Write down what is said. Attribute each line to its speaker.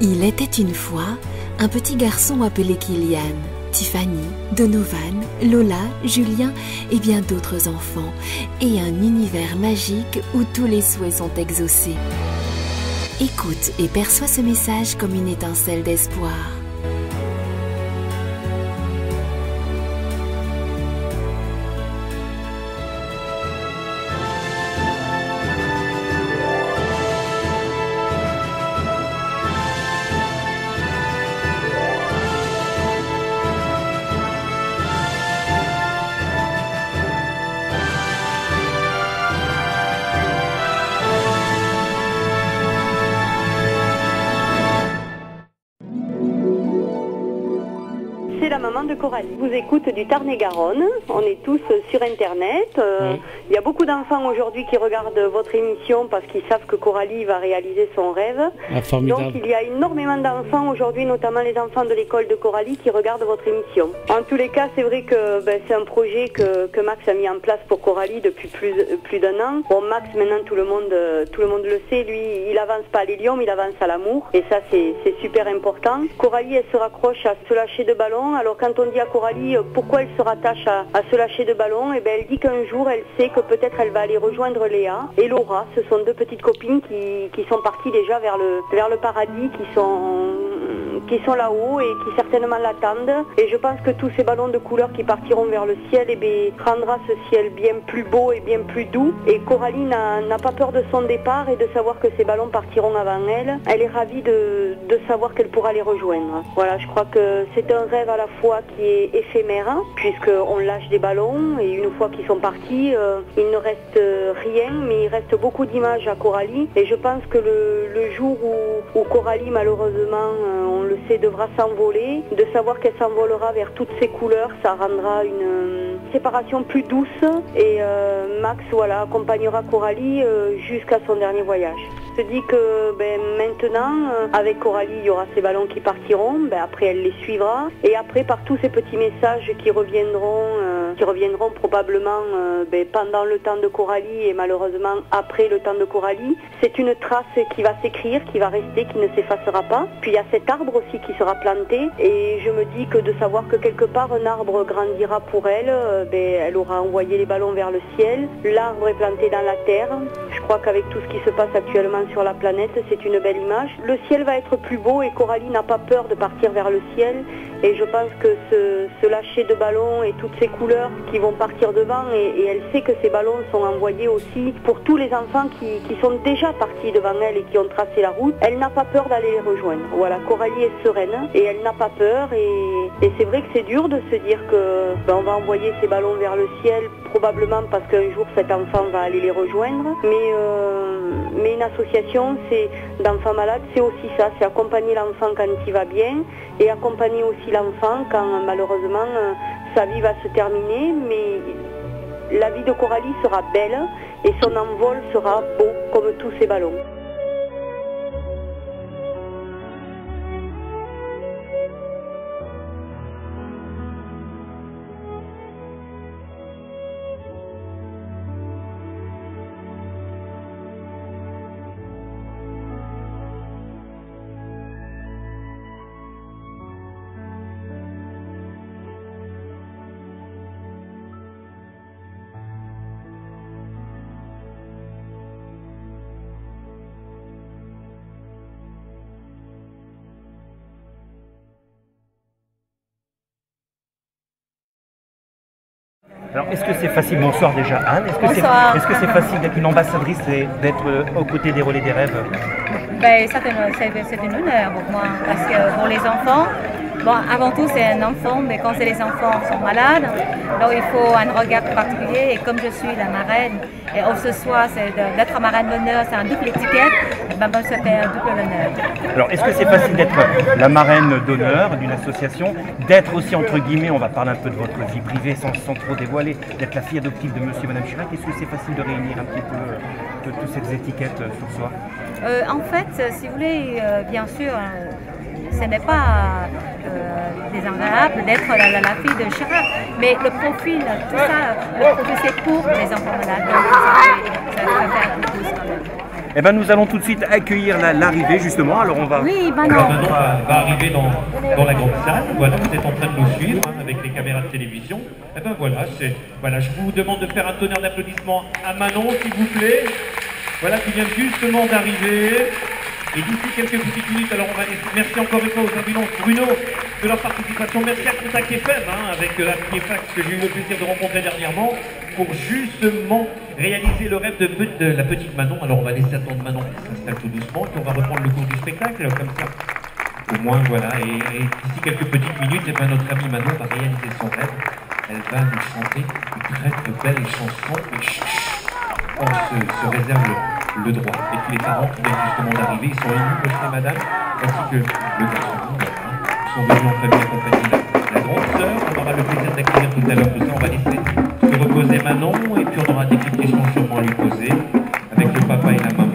Speaker 1: Il était une fois un petit garçon appelé Kylian, Tiffany, Donovan, Lola, Julien et bien d'autres enfants, et un univers magique où tous les souhaits sont exaucés. Écoute et perçois ce message comme une étincelle d'espoir.
Speaker 2: C'est la maman de Coralie. Je vous écoute du Tarn-et-Garonne. On est tous sur Internet. Il y a beaucoup d'enfants aujourd'hui qui regardent votre émission parce qu'ils savent que Coralie va réaliser son rêve. Donc il y a énormément d'enfants aujourd'hui, notamment les enfants de l'école de Coralie, qui regardent votre émission. En tous les cas, c'est vrai que c'est un projet que Max a mis en place pour Coralie depuis plus d'un an. Bon, Max, maintenant tout le monde le sait, lui, il avance pas à l'hélium, il avance à l'amour. Et ça, c'est super important. Coralie, elle se raccroche à ce lâcher de ballon. Alors quand on dit à Coralie pourquoi elle se rattache à ce lâcher de ballon, et elle dit qu'un jour elle sait que peut-être elle va aller rejoindre Léa et Laura. Ce sont deux petites copines qui sont parties déjà vers le paradis, qui sont là-haut et qui certainement l'attendent. Et je pense que tous ces ballons de couleur qui partiront vers le ciel rendra ce ciel bien plus beau et bien plus doux. Et Coralie n'a pas peur de son départ et de savoir que ces ballons partiront avant elle. Elle est ravie de savoir qu'elle pourra les rejoindre. Voilà, je crois que c'est un rêve à la fois qui est éphémère, puisqu'on lâche des ballons et une fois qu'ils sont partis, il ne reste rien, mais il reste beaucoup d'images à Coralie. Et je pense que le jour où Coralie, malheureusement, on le sait, devra s'envoler, de savoir qu'elle s'envolera vers toutes ces couleurs, ça rendra une séparation plus douce. Et Max, voilà, accompagnera Coralie jusqu'à son dernier voyage. Je dis que maintenant, avec Coralie, il y aura ces ballons qui partiront, après elle les suivra, et après par tous ces petits messages qui reviendront probablement pendant le temps de Coralie et malheureusement après le temps de Coralie. C'est une trace qui va s'écrire, qui va rester, qui ne s'effacera pas. Puis il y a cet arbre aussi qui sera planté, et je me dis que de savoir que quelque part un arbre grandira pour elle, elle aura envoyé les ballons vers le ciel, l'arbre est planté dans la terre. Je crois qu'avec tout ce qui se passe actuellement sur la planète, c'est une belle image. Le ciel va être plus beau et Coralie n'a pas peur de partir vers le ciel. Et je pense que ce lâcher de ballons et toutes ces couleurs qui vont partir devant, et elle sait que ces ballons sont envoyés aussi pour tous les enfants qui sont déjà partis devant elle et qui ont tracé la route. Elle n'a pas peur d'aller les rejoindre. Voilà, Coralie est sereine et elle n'a pas peur. Et c'est vrai que c'est dur de se dire que on va envoyer ces ballons vers le ciel, probablement parce qu'un jour cet enfant va aller les rejoindre. Mais une association d'enfants malades, c'est aussi ça, c'est accompagner l'enfant quand il va bien et accompagner aussi l'enfant quand malheureusement sa vie va se terminer. Mais la vie de Coralie sera belle et son envol sera beau comme tous ces ballons.
Speaker 3: Alors, est-ce que c'est facile, bonsoir déjà Anne, est-ce que c'est facile d'être une ambassadrice et d'être aux côtés des relais des rêves?
Speaker 4: C'est un honneur pour moi, parce que pour les enfants, avant tout c'est un enfant, mais quand les enfants sont malades, donc il faut un regard particulier, et comme je suis la marraine, et ce soir c'est d'être marraine d'honneur, c'est un double étiquette, ça fait un double honneur.
Speaker 3: Alors, est-ce que c'est facile d'être la marraine d'honneur d'une association, d'être aussi, entre guillemets, on va parler un peu de votre vie privée sans trop dévoiler, d'être la fille adoptive de monsieur et madame Chirac? Est-ce que c'est facile de réunir un petit peu toutes ces étiquettes sur soi?
Speaker 4: En fait, si vous voulez, bien sûr, ce n'est pas désagréable d'être la fille de Chirac, mais le profil, tout ça, c'est pour les enfants malades, donc ça fait un peu plus quand même.
Speaker 3: Eh ben, nous allons tout de suite accueillir l'arrivée, justement. Alors, on va...
Speaker 4: Oui, Manon.
Speaker 5: Manon va arriver dans la grande salle. Voilà, vous êtes en train de nous suivre hein, avec les caméras de télévision. Eh ben voilà, je vous demande de faire un tonnerre d'applaudissements à Manon, s'il vous plaît. Voilà, qui vient justement d'arriver. Et d'ici quelques petites minutes, alors on va laisser. Merci encore une fois aux ambulances Bruno de leur participation. Merci à Contact FM avec la Fax que j'ai eu le plaisir de rencontrer dernièrement pour justement réaliser le rêve de la petite Manon. Alors on va laisser attendre Manon qui s'installe tout doucement et puis on va reprendre le cours du spectacle comme ça. Au moins voilà, et d'ici quelques petites minutes, et ben, notre amie Manon va réaliser son rêve. Elle va nous chanter une très belle chanson. Et on se réserve le droit. Et puis les parents qui viennent justement d'arriver, ils sont émus, monsieur et madame, ainsi que le garçon. Ils sont venus en famille accompagnés de la grande sœur. On aura le plaisir d'accueillir tout à l'heure tout ça. On va laisser se reposer Manon et puis on aura des petites questions sûrement à lui poser avec le papa et la maman.